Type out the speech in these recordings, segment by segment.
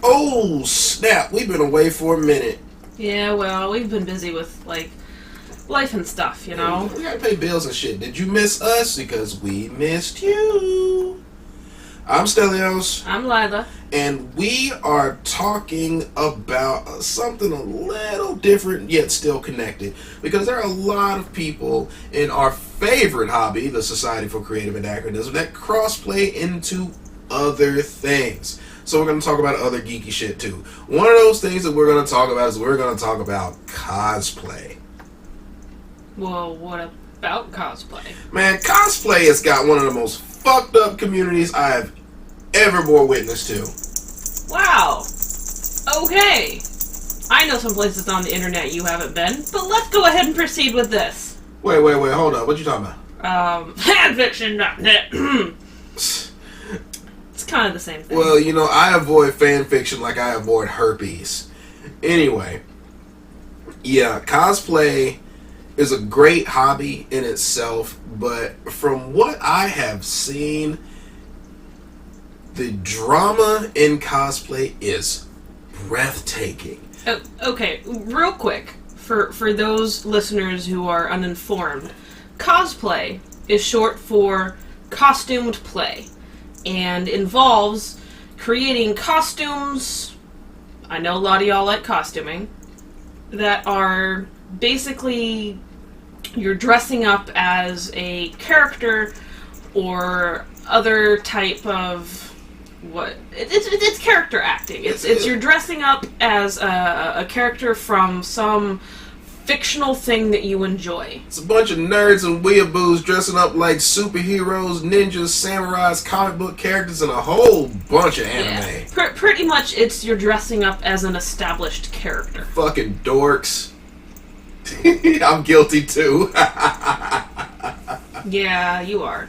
Oh, snap. We've been away for a minute. Yeah, well, we've been busy with, life and stuff, you know? We gotta pay bills and shit. Did you miss us? Because we missed you. I'm Stelios. I'm Lilah. And we are talking about something a little different, yet still connected. Because there are a lot of people in our favorite hobby, the Society for Creative Anachronism, that crossplay into other things. So we're going to talk about other geeky shit too. One of those things that we're going to talk about is we're going to talk about cosplay. Well, what about cosplay? Man, cosplay has got one of the most fucked up communities I have ever bore witness to. Wow. Okay. I know some places on the internet you haven't been, but let's go ahead and proceed with this. Wait, hold up. What you talking about? Fanfiction.net. It's kind of the same thing. Well, you know, I avoid fanfiction like I avoid herpes. Anyway, yeah, cosplay is a great hobby in itself, but from what I have seen, the drama in cosplay is breathtaking. Oh, okay, real quick, for those listeners who are uninformed, cosplay is short for costumed play, and involves creating costumes, I know a lot of y'all like costuming, that are basically you're dressing up as a character or other type of it's character acting. It's you're dressing up as a character from some fictional thing that you enjoy. It's a bunch of nerds and weeaboos dressing up like superheroes, ninjas, samurais, comic book characters, and a whole bunch of anime. Yeah. Pretty much you're dressing up as an established character. Fucking dorks. I'm guilty too. Yeah, you are.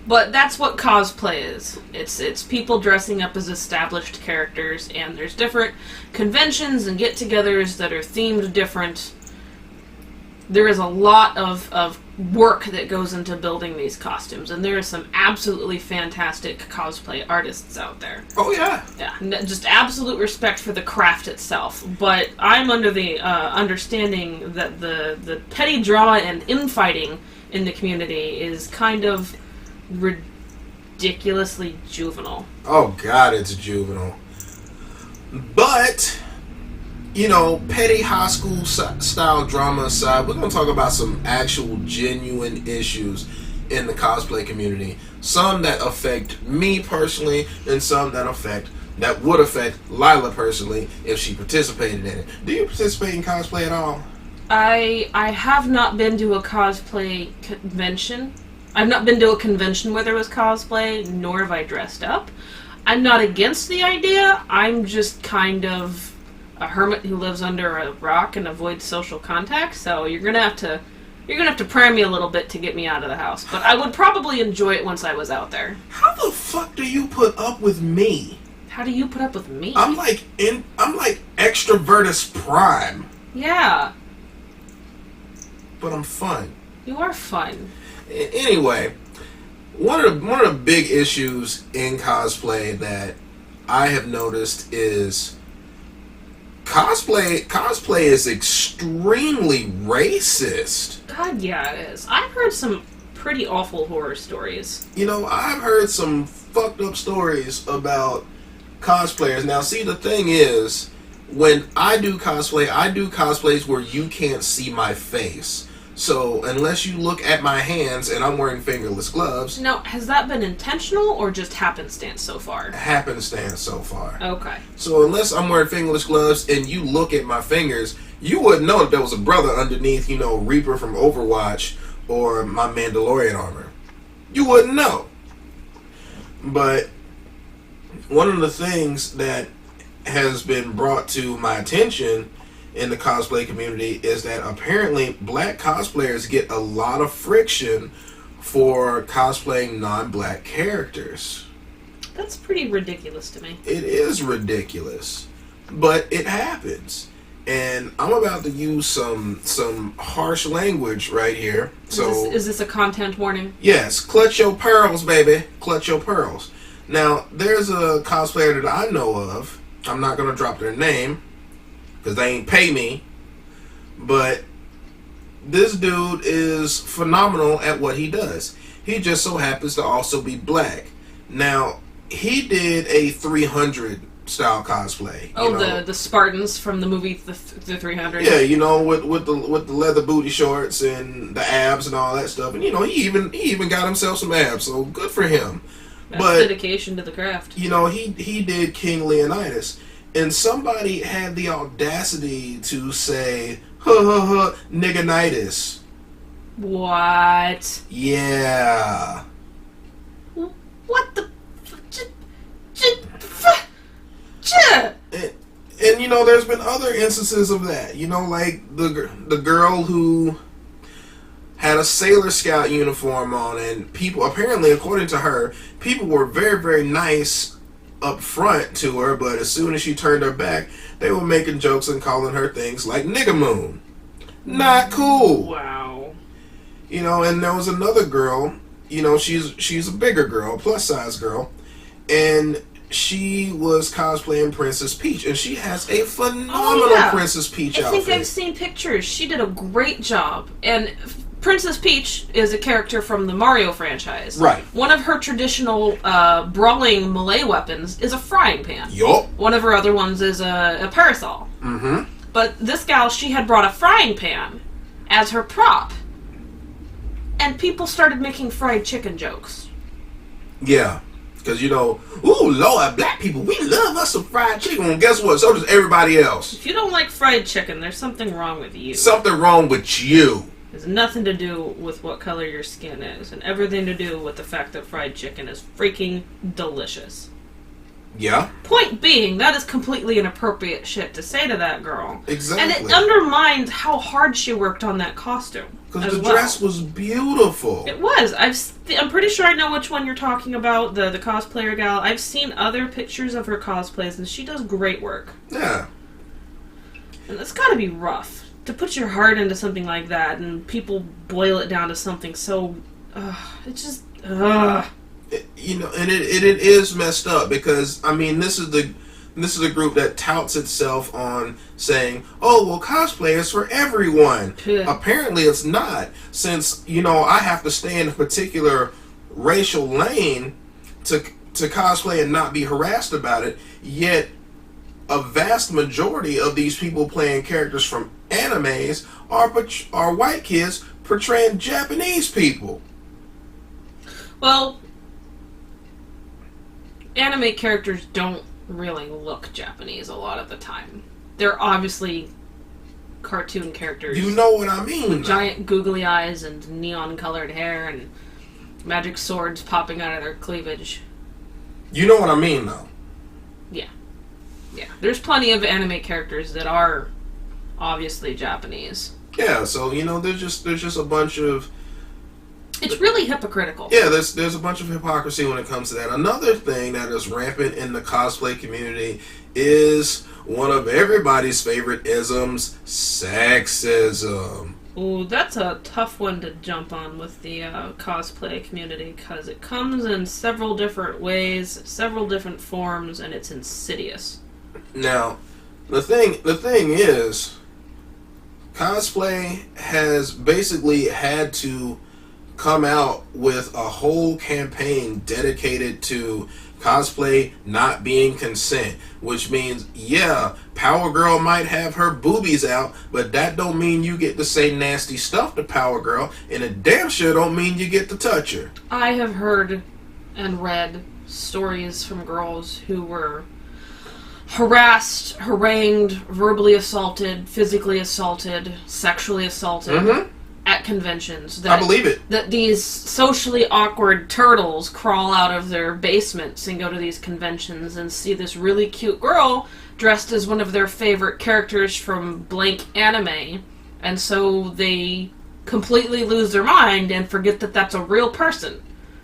But that's what cosplay is. It's people dressing up as established characters, and there's different conventions and get-togethers that are themed different. There is a lot of work that goes into building these costumes, and there are some absolutely fantastic cosplay artists out there. Oh, yeah. Yeah, just absolute respect for the craft itself. But I'm under the understanding that the petty drama and infighting in the community is kind of ridiculously juvenile. Oh, God, it's juvenile. But, you know, petty high school style drama aside, we're going to talk about some actual genuine issues in the cosplay community. Some that affect me personally, and some that would affect Lilah personally if she participated in it. Do you participate in cosplay at all? I have not been to a cosplay convention. I've not been to a convention where there was cosplay, nor have I dressed up. I'm not against the idea. I'm just kind of a hermit who lives under a rock and avoids social contact, so you're gonna have to pry me a little bit to get me out of the house. But I would probably enjoy it once I was out there. How the fuck do you put up with me? How do you put up with me? I'm like extrovertus prime. Yeah. But I'm fun. You are fun. Anyway, one of the big issues in cosplay that I have noticed is cosplay is extremely racist. God, yeah, it is. I've heard some pretty awful horror stories. You know, I've heard some fucked up stories about cosplayers. Now, see, the thing is, when I do cosplays where you can't see my face. So, unless you look at my hands and I'm wearing fingerless gloves... Now, has that been intentional or just happenstance so far? Happenstance so far. Okay. So, unless I'm wearing fingerless gloves and you look at my fingers, you wouldn't know if there was a brother underneath, you know, Reaper from Overwatch or my Mandalorian armor. You wouldn't know. But one of the things that has been brought to my attention in the cosplay community is that apparently black cosplayers get a lot of friction for cosplaying non-black characters. That's pretty ridiculous to me. It is ridiculous, but it happens. And I'm about to use some harsh language right here. So is this a content warning? Yes, clutch your pearls, baby. Clutch your pearls. Now, there's a cosplayer that I know of I'm not going to drop their name because they ain't pay me. But this dude is phenomenal at what he does. He just so happens to also be black. Now, he did a 300 style cosplay. The Spartans from the movie the 300. Yeah, with the leather booty shorts and the abs and all that stuff. And he even got himself some abs. So good for him. That's dedication to the craft. He did King Leonidas, and somebody had the audacity to say, "Ha, nigginitis." What? Yeah. What the? And there's been other instances of that. Like the girl who had a Sailor Scout uniform on, and people, apparently, according to her, people were very, very nice up front to her, but as soon as she turned her back, they were making jokes and calling her things like Nigga Moon. Not cool. Wow. And there was another girl, she's a bigger girl, plus size girl, and she was cosplaying Princess Peach, and she has a phenomenal Princess Peach outfit. I think I've seen pictures. She did a great job. And Princess Peach is a character from the Mario franchise. Right. One of her traditional brawling melee weapons is a frying pan. Yup. One of her other ones is a parasol. Mm-hmm. But this gal, she had brought a frying pan as her prop. And people started making fried chicken jokes. Yeah. Because, ooh, Lord, black people, we love us some fried chicken. Well, guess what? So does everybody else. If you don't like fried chicken, there's something wrong with you. Something wrong with you. It has nothing to do with what color your skin is, and everything to do with the fact that fried chicken is freaking delicious. Yeah. Point being, that is completely inappropriate shit to say to that girl. Exactly. And it undermines how hard she worked on that costume. Because the dress was beautiful. It was. I'm pretty sure I know which one you're talking about, the cosplayer gal. I've seen other pictures of her cosplays, and she does great work. Yeah. And it's gotta be rough to put your heart into something like that, and people boil it down to something so... it's just... And it is messed up because, this is the group that touts itself on saying, oh, well, cosplay is for everyone. Apparently it's not, since, I have to stay in a particular racial lane to cosplay and not be harassed about it, yet a vast majority of these people playing characters from animes are white kids portraying Japanese people. Well, anime characters don't really look Japanese a lot of the time. They're obviously cartoon characters. You know what I mean? With giant googly eyes and neon-colored hair and magic swords popping out of their cleavage. You know what I mean, though? Yeah. Yeah. There's plenty of anime characters that are obviously Japanese. Yeah, so, there's just a bunch of... It's really hypocritical. Yeah, there's a bunch of hypocrisy when it comes to that. Another thing that is rampant in the cosplay community is one of everybody's favorite isms, sexism. Ooh, that's a tough one to jump on with the cosplay community, because it comes in several different ways, several different forms, and it's insidious. Now, the thing is, cosplay has basically had to come out with a whole campaign dedicated to cosplay not being consent, which means, yeah, Power Girl might have her boobies out, but that don't mean you get to say nasty stuff to Power Girl, and it damn sure don't mean you get to touch her. I have heard and read stories from girls who were harassed, harangued, verbally assaulted, physically assaulted, sexually assaulted. Mm-hmm. At conventions. I believe it. That these socially awkward turtles crawl out of their basements and go to these conventions and see this really cute girl dressed as one of their favorite characters from blank anime, and so they completely lose their mind and forget that that's a real person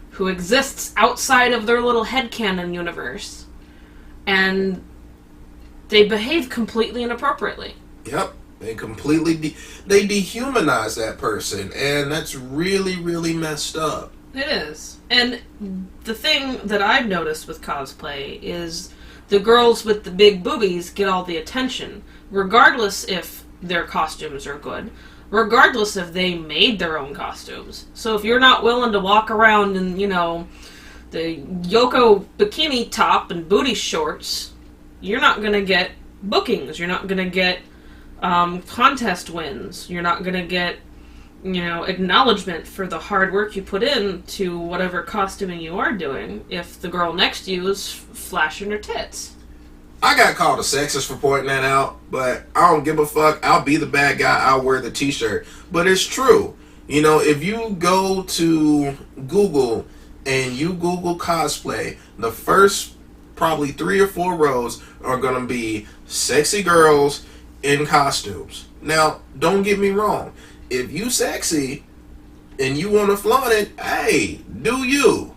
who exists outside of their little headcanon universe. And they behave completely inappropriately. Yep. They completely they dehumanize that person, and that's really, really messed up. It is. And the thing that I've noticed with cosplay is the girls with the big boobies get all the attention, regardless if their costumes are good, regardless if they made their own costumes. So if you're not willing to walk around in, you know, the Yoko bikini top and booty shorts, you're not going to get bookings. You're not going to get contest wins. You're not going to get, you know, acknowledgement for the hard work you put in to whatever costuming you are doing if the girl next to you is flashing her tits. I got called a sexist for pointing that out, but I don't give a fuck. I'll be the bad guy. I'll wear the t-shirt. But it's true. You know, if you go to Google and you Google cosplay, the first probably 3 or 4 rows are going to be sexy girls in costumes. Now, don't get me wrong. If you sexy and you want to flaunt it, hey, do you.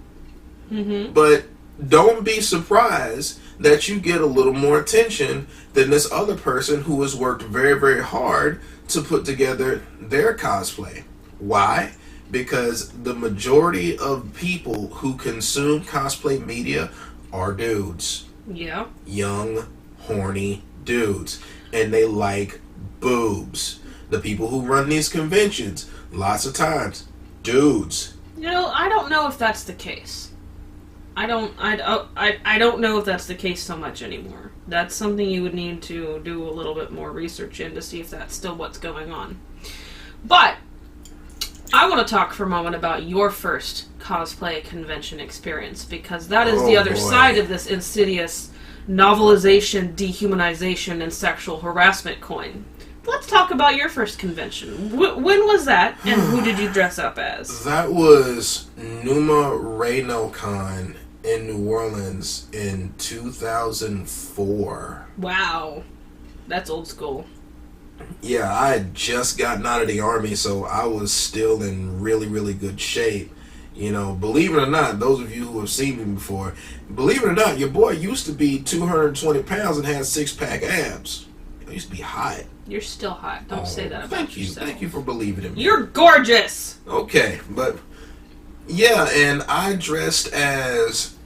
Mm-hmm. But don't be surprised that you get a little more attention than this other person who has worked very, very hard to put together their cosplay. Why? Because the majority of people who consume cosplay media are dudes. Yeah. Young, horny dudes. And they like boobs. The people who run these conventions, lots of times, dudes. You know, I don't know if that's the case. I don't know if that's the case so much anymore. That's something you would need to do a little bit more research in to see if that's still what's going on. But I want to talk for a moment about your first cosplay convention experience, because that is the other side of this insidious novelization, dehumanization, and sexual harassment coin. Let's talk about your first convention. When was that, and who did you dress up as? That was Numa RenoCon in New Orleans in 2004. Wow. That's old school. Yeah, I had just gotten out of the Army, so I was still in really, really good shape. You know, believe it or not, those of you who have seen me before, believe it or not, your boy used to be 220 pounds and had 6-pack abs. I used to be hot. You're still hot. Don't say that about yourself. Thank you for believing in me. You're gorgeous! Okay, but yeah, and I dressed as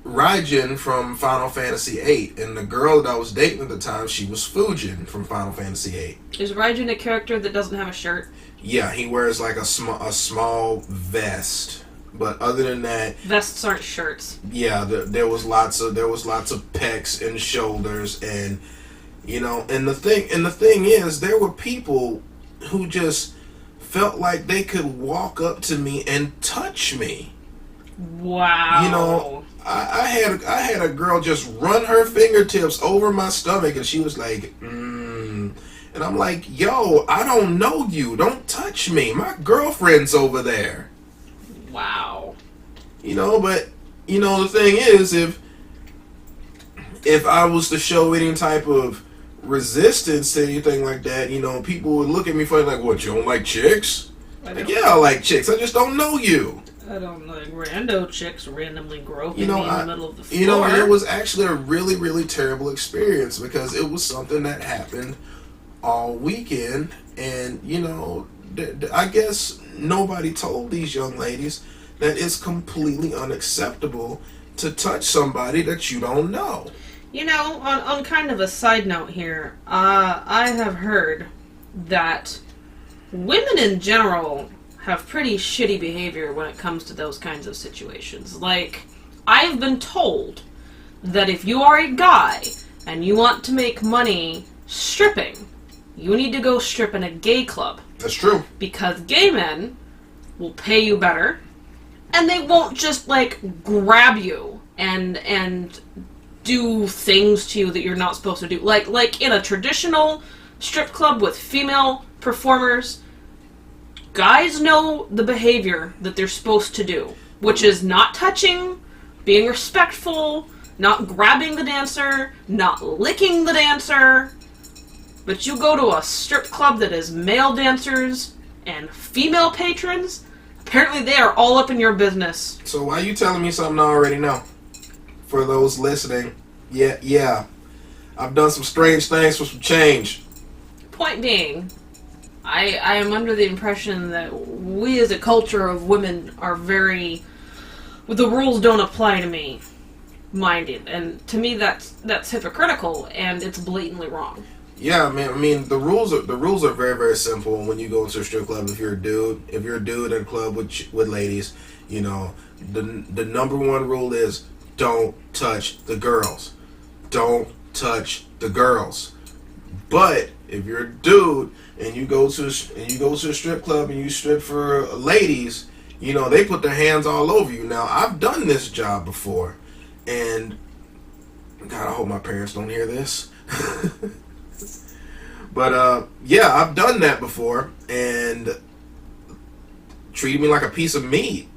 Raijin from Final Fantasy VIII, and the girl that I was dating at the time, she was Fujin from Final Fantasy VIII. Is Raijin a character that doesn't have a shirt? Yeah, he wears like a small vest, but other than that, vests aren't shirts. Yeah, there was lots of pecs and shoulders, and you know, and the thing is, there were people who just felt like they could walk up to me and touch me. Wow. You know, I had a girl just run her fingertips over my stomach, and she was like, and I'm like, yo, I don't know you. Don't touch me. My girlfriend's over there. Wow. You know, but you know, the thing is, if I was to show any type of resistance to anything like that, you know, people would look at me funny, like, what, you don't like chicks? Like, yeah, I like chicks. I just don't know you. I don't like rando chicks randomly groping me in the middle of the floor. You know, it was actually a really, really terrible experience, because it was something that happened all weekend, and, you know, I guess nobody told these young ladies that it's completely unacceptable to touch somebody that you don't know. You know, on kind of a side note here, I have heard that women in general have pretty shitty behavior when it comes to those kinds of situations. Like, I've been told that if you are a guy and you want to make money stripping, you need to go strip in a gay club. That's true. Because gay men will pay you better, and they won't just, like, grab you and do things to you that you're not supposed to do. Like in a traditional strip club with female performers, guys know the behavior that they're supposed to do, which is not touching, being respectful, not grabbing the dancer, not licking the dancer. But you go to a strip club that is male dancers and female patrons, apparently they are all up in your business. So why are you telling me something I already know? For those listening, yeah, I've done some strange things for some change. Point being, I am under the impression that we as a culture of women are very... the rules don't apply to me. minded, and to me that's hypocritical and it's blatantly wrong. Yeah, man. I mean, the rules are very, very simple. When you go into a strip club, if you're a dude at a club with ladies, you know, the number one rule is don't touch the girls. Don't touch the girls. But if you're a dude and you go to a strip club and you strip for ladies, you know, they put their hands all over you. Now, I've done this job before, and God, I hope my parents don't hear this. But yeah, I've done that before, and treated me like a piece of meat.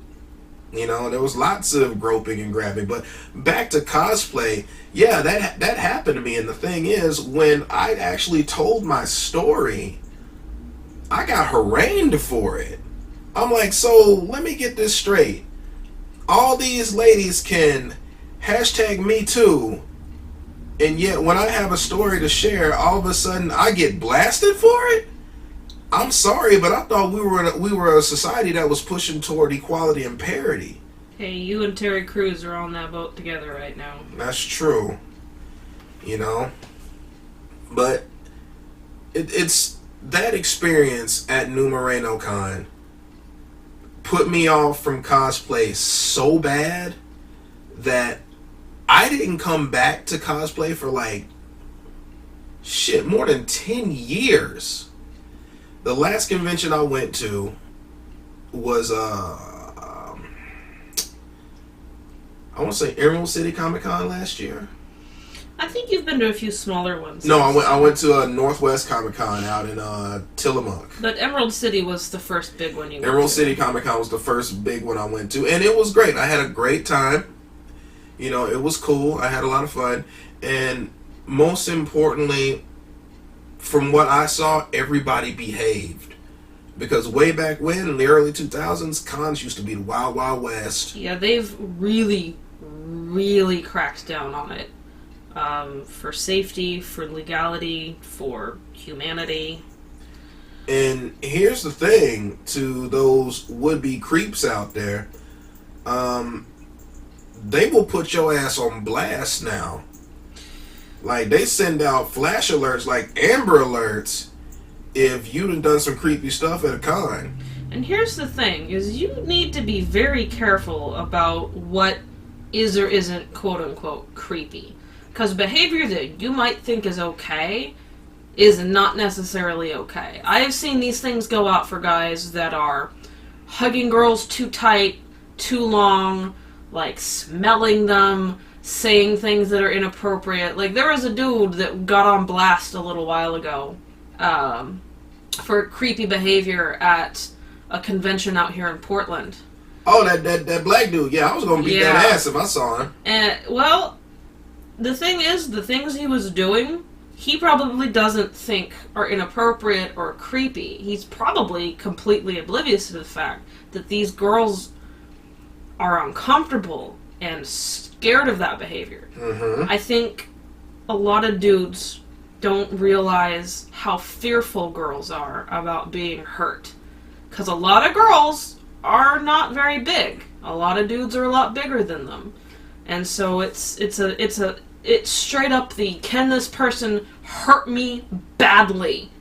You know, there was lots of groping and grabbing. But back to cosplay, yeah, that happened to me. And the thing is, when I actually told my story, I got harangued for it. I'm like, so let me get this straight. All these ladies can hashtag me too, and yet when I have a story to share, all of a sudden I get blasted for it? I'm sorry, but I thought we were a society that was pushing toward equality and parity. Hey, you and Terry Crews are on that boat together right now. That's true. You know? But it's that experience at New Moreno Con put me off from cosplay so bad that I didn't come back to cosplay for like more than 10 years. The last convention I went to was I want to say Emerald City Comic Con last year. I think you've been to a few smaller ones. No, I went to a Northwest Comic Con out in Tillamook. But Emerald City was the first big one you went to. Emerald City Comic Con was the first big one I went to, and it was great. I had a great time. You know, it was cool. I had a lot of fun, and most importantly, from what I saw, everybody behaved. Because way back when, in the early 2000s, cons used to be the Wild Wild West. Yeah, they've really, really cracked down on it. For safety, for legality, for humanity. And here's the thing to those would-be creeps out there. They will put your ass on blast now. Like, they send out flash alerts, like Amber Alerts, if you done some creepy stuff at a con. And here's the thing, is you need to be very careful about what is or isn't quote-unquote creepy. Because behavior that you might think is okay is not necessarily okay. I have seen these things go out for guys that are hugging girls too tight, too long, like smelling them, saying things that are inappropriate. Like, there was a dude that got on blast a little while ago for creepy behavior at a convention out here in Portland. Oh, that black dude. Yeah, I was going to beat that ass if I saw him. And, well, the thing is, the things he was doing, he probably doesn't think are inappropriate or creepy. He's probably completely oblivious to the fact that these girls are uncomfortable and scared of that behavior. Mm-hmm. I think a lot of dudes don't realize how fearful girls are about being hurt. Because a lot of girls are not very big. A lot of dudes are a lot bigger than them. And so it's straight up the, can this person hurt me badly?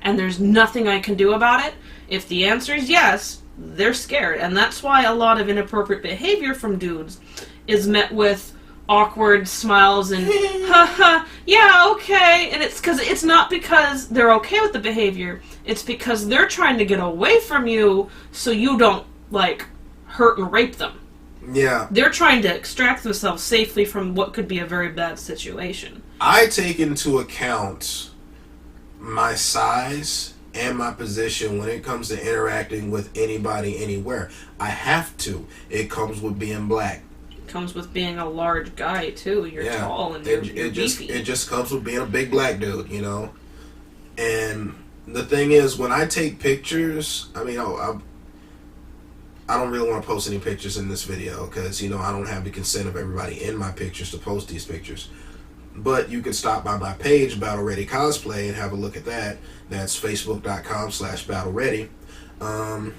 And there's nothing I can do about it? If the answer is yes, they're scared. And that's why a lot of inappropriate behavior from dudes is met with awkward smiles and, haha, yeah, okay. And it's not because they're okay with the behavior. It's because they're trying to get away from you so you don't, like, hurt and rape them. Yeah. They're trying to extract themselves safely from what could be a very bad situation. I take into account my size and my position when it comes to interacting with anybody anywhere. I have to. It comes with being black. It comes with being a large guy, too. You're tall and you're beefy. It just comes with being a big black dude, you know? And the thing is, when I take pictures, I mean, I don't really want to post any pictures in this video because, you know, I don't have the consent of everybody in my pictures to post these pictures. But you can stop by my page, Battle Ready Cosplay, and have a look at that. That's facebook.com/BattleReady. And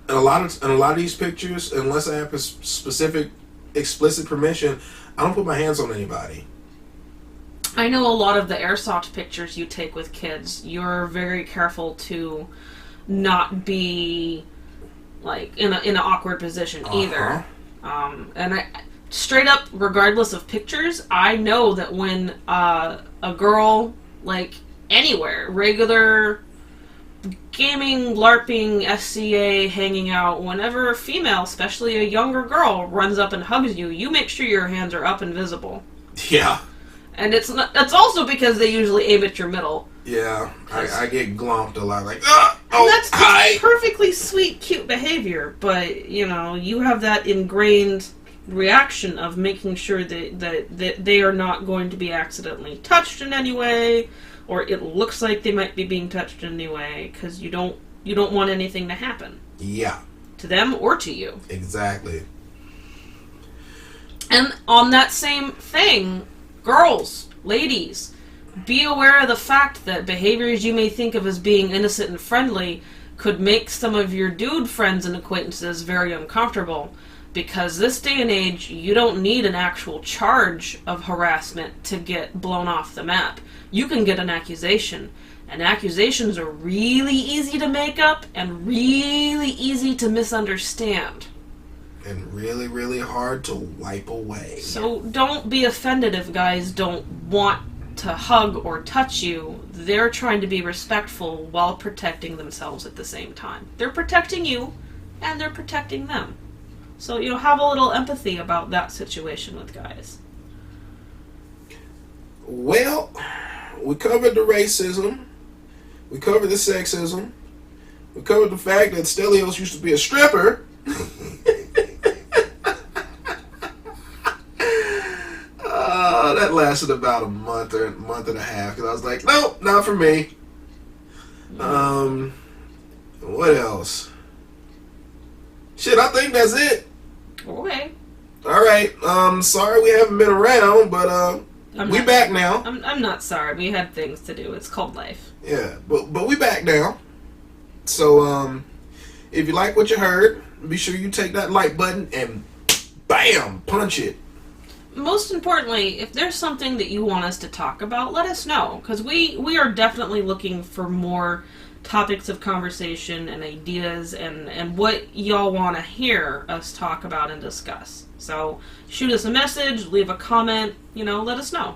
a lot of these pictures, unless I have a specific explicit permission, I don't put my hands on anybody. I know a lot of the airsoft pictures you take with kids, you're very careful to not be like in an awkward position either. And I straight up, regardless of pictures, I know that when a girl, like anywhere, regular gaming, LARPing, SCA, hanging out, whenever a female, especially a younger girl, runs up and hugs you, you make sure your hands are up and visible. Yeah. And it's also because they usually aim at your middle. Yeah, I get glomped a lot, like, and that's perfectly sweet, cute behavior, but, you know, you have that ingrained reaction of making sure that they are not going to be accidentally touched in any way, or it looks like they might be being touched in any way, because you don't want anything to happen. Yeah. To them or to you. Exactly. And on that same thing, girls, ladies, be aware of the fact that behaviors you may think of as being innocent and friendly could make some of your dude friends and acquaintances very uncomfortable. Because this day and age, you don't need an actual charge of harassment to get blown off the map. You can get an accusation. And accusations are really easy to make up and really easy to misunderstand. And really, really hard to wipe away. So don't be offended if guys don't want to hug or touch you. They're trying to be respectful while protecting themselves at the same time. They're protecting you, and they're protecting them. So, you know, have a little empathy about that situation with guys. Well, we covered the racism. We covered the sexism. We covered the fact that Stelios used to be a stripper. That lasted about a month and a half, because I was like, nope, not for me. What else? Shit, I think that's it. Okay. Alright, sorry we haven't been around, but we back now. I'm not sorry, we had things to do. It's called life. Yeah, but we back now. So, if you like what you heard, be sure you take that like button and bam, punch it. Most importantly, if there's something that you want us to talk about, let us know. Because we are definitely looking for more topics of conversation and ideas and what y'all want to hear us talk about and discuss. So shoot us a message, leave a comment, let us know.